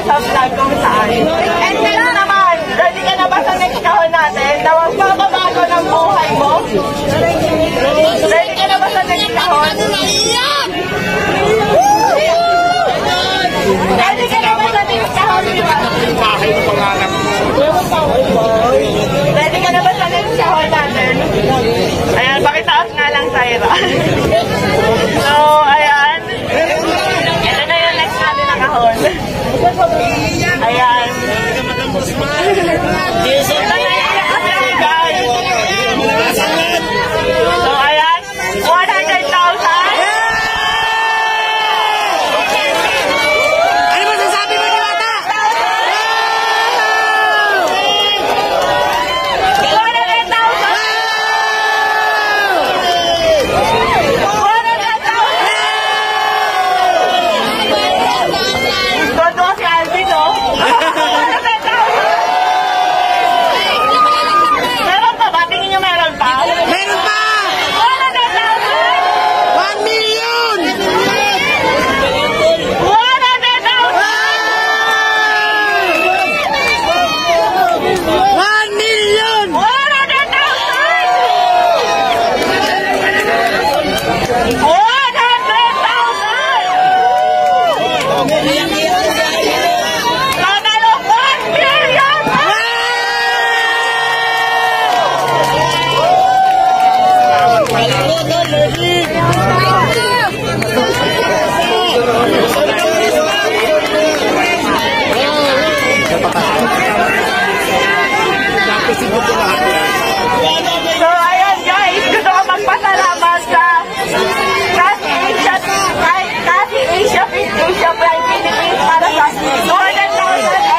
sa vlog kung saan. And next naman, ready ka na ba sa next kahon natin na magpapabago ng buhay mo? Ready ka na ba sa next kahon? Ready ka na ba sa next kahon? Ready ka na ba sa next kahon natin? Ayan, pakitaas nga lang, Syra. So, ayan. Ito na yung next natin na kahon. Ayan. Ito na yung next natin, guys. So, ayan. 100,000. So, ayan guys, gusto ko magpasalamat sa Asia Prime Philippines para sa 200,000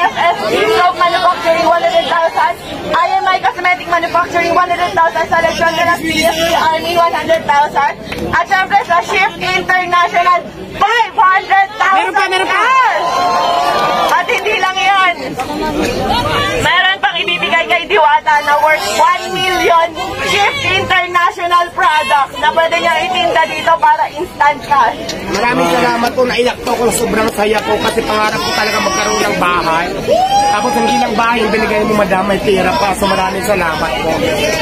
FSD Soap Manufacturing 100,000, IMI Cosmetic Manufacturing 100,000, Selection ng PSP Army 100,000, at syempre sa Shift International 500,000 cash! At hindi lang yan, meron pang ibibigay kay Diwata na worth 1 million Shift International products na pwede niya itinda dito para instant cash. Maraming salamat po, naiyak po ako, sobrang saya po kasi pangarap ko talaga magkaroon ng bahay. Tapos hindi lang bahay, binigay mo madam, may pera pa. So maraming salamat po.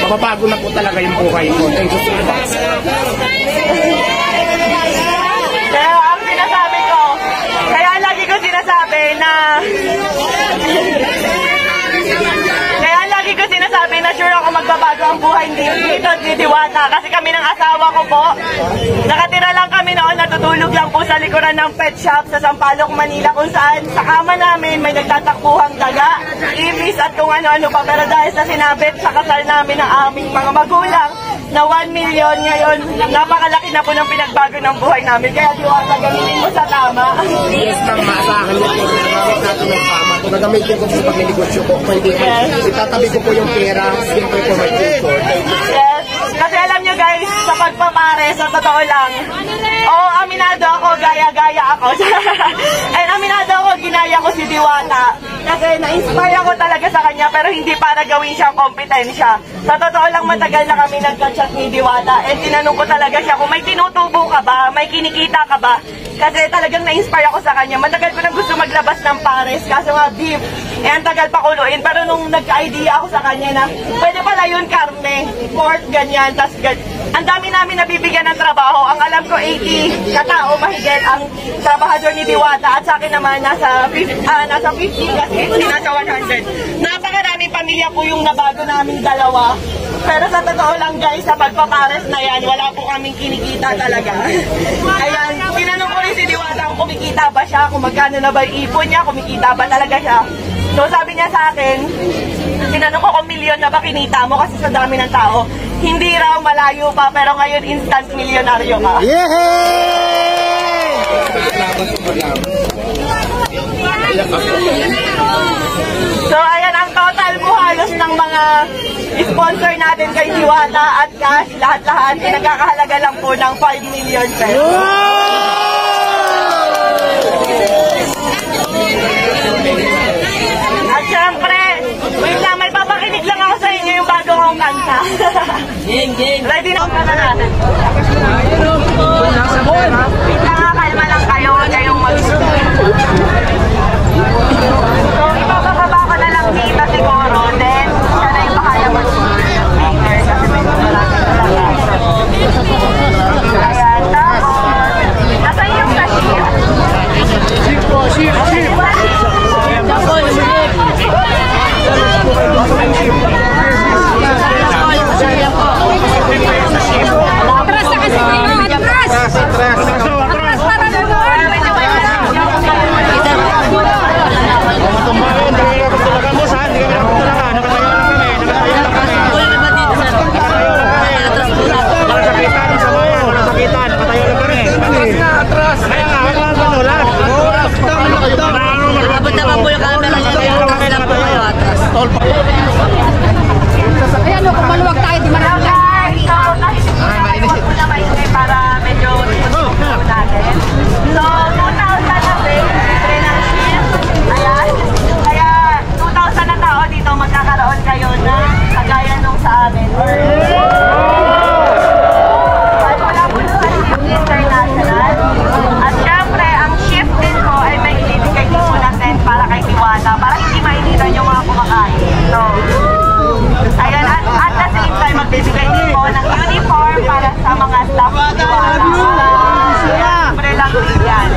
Mababago na po talaga yung buhay ko. Thank you so much. Pero ang sinasabi ko, kaya lagi ko sinasabi na sure ako magbabago ang buhay dito ni Diwata kasi kami ng asawa ko po, nakatira lang kami noon, natutulog lang po sa likuran ng pet shop sa Sampaloc, Manila, kung saan sa kama namin may nagtatakbuhang daga, ibis at kung ano-ano pa. Pero dahil sa sinabit sa kasal namin ng aming mga magulang na 1 million ngayon, napakalaki na po ng pinagbago ng buhay namin. Kaya Diwata, gamitin mo sa tama. Yes, ma'am, maasahan niyo po nagamit natin ng tama. Kung nagamitin ko po sa pagninegosyo ko, pwede itatabi ko po yung pera, siyempre po may tutor. Yes, kasi alam nyo guys, sa pagpapare, sa totoo lang, aminado ako, gaya-gaya ako. And aminado ako, ginaya ko si Diwata. Kasi na-inspire ako talaga sa kanya, pero hindi para gawin siyang kompetensya. Sa totoo lang, matagal na kami nagka-chat ni Diwata. And tinanong ko talaga siya kung may tinutubo ka ba, may kinikita ka ba. Kasi talagang na-inspire ako sa kanya. Matagal ko nang gusto maglabas ng pares, kaso nga beef. Eh, ang tagal pa kuluin. Pero nung nagka-idea ako sa kanya na pwede pala yun karne, pork, ganyan, tas ang dami namin nabibigyan ng trabaho. Ang alam ko 80 katao mahigit ang trabahador ni Diwata, at sa akin naman nasa 50 kasi nasa 100. Napakaraming pamilya po yung nabago namin dalawa. Pero sa totoo lang guys, sa pagpapares na yan, wala po kaming kinikita talaga. Ayan, tinanong ko rin si Diwata kung kumikita ba siya, kung magkano na ba yung ipon niya, kumikita ba talaga siya. So sabi niya sa akin, tinanong ko kung milyon na ba kinita mo kasi sa dami ng tao. Hindi raw, malayo pa, pero ngayon instant milyonaryo ka. Yehey! So ayan ang total mo halos ng mga sponsor natin kay Diwata at cash, lahat-lahat, nagkakahalaga lang po ng 5 million pesos. At syempre, wait lang, may papakinig lang ako sa inyo yung bago kong kanta. Ready na kanta natin. Wait lang, kalma lang kayo, huwag kayong mag-stop. tol pa. Ayan o, kung maluwag tayo, di marami lang. So, kahit hindi ko na mainit para medyo natin. So, 2,000 na base, libre ng shift. Ayan. Kaya, 2,000 na tao dito, magkakaroon kayo na kagaya nung sa amin. Wala po sa shift international. At syempre, ang shift din po ay may ibibigay din po ng tent para kay Diwata, para hindi mainitan yung mga kumakain. So, ayan, at the same time, magbibigay din po ng uniform para sa mga staff ni Diwata. Libre lang din yan.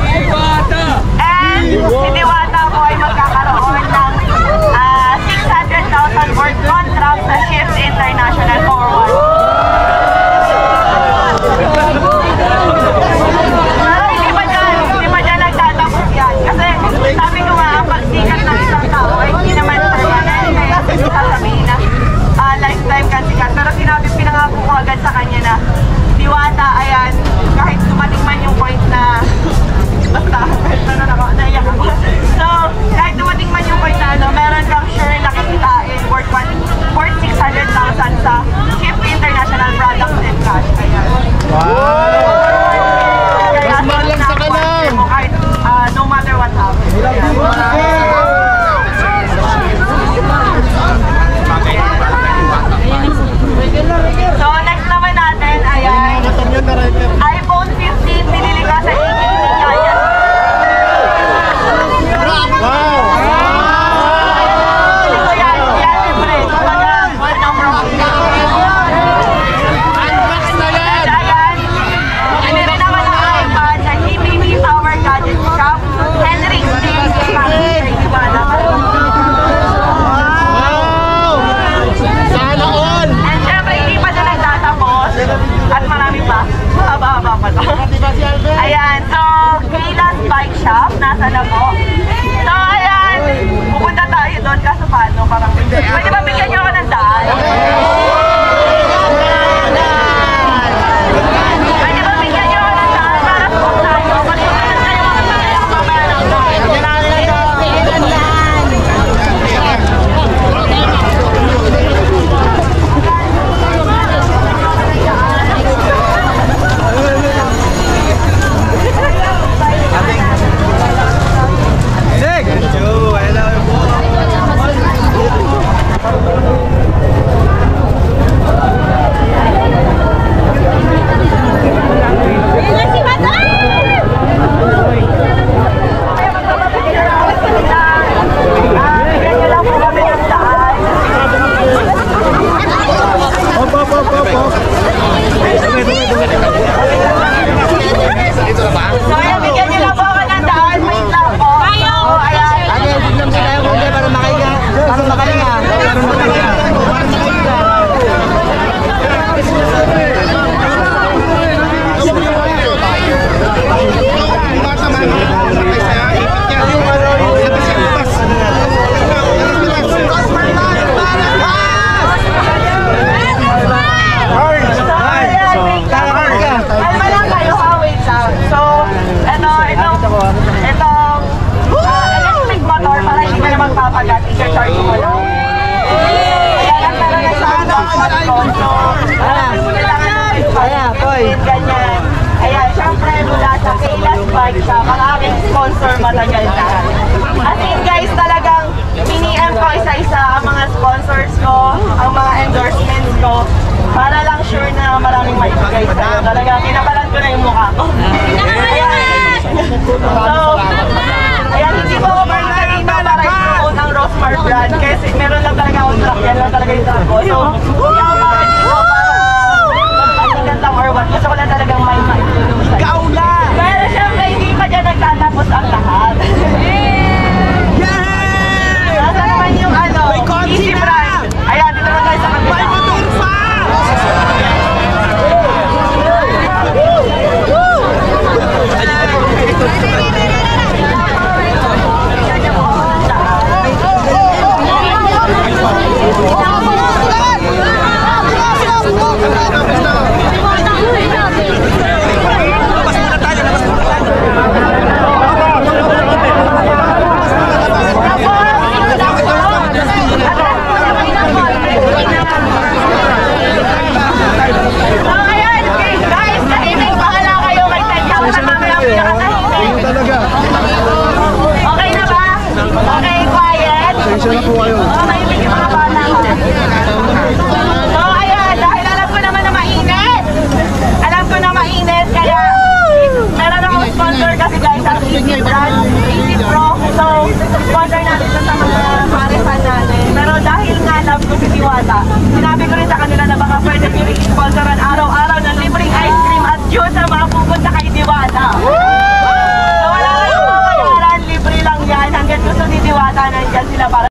Pasensya na po kayo. Oo, maibig yung mga bata ko. So, ayan, dahil alam ko naman na mainit. Alam ko na mainit, kaya meron akong sponsor kasi guys sa Easy Brand, Easy Pro. So, sponsor natin ito sa mga paresan natin. Pero dahil nga love ko si Diwata, sinabi ko rin sa kanila na baka pwede nyo i-sponsoran araw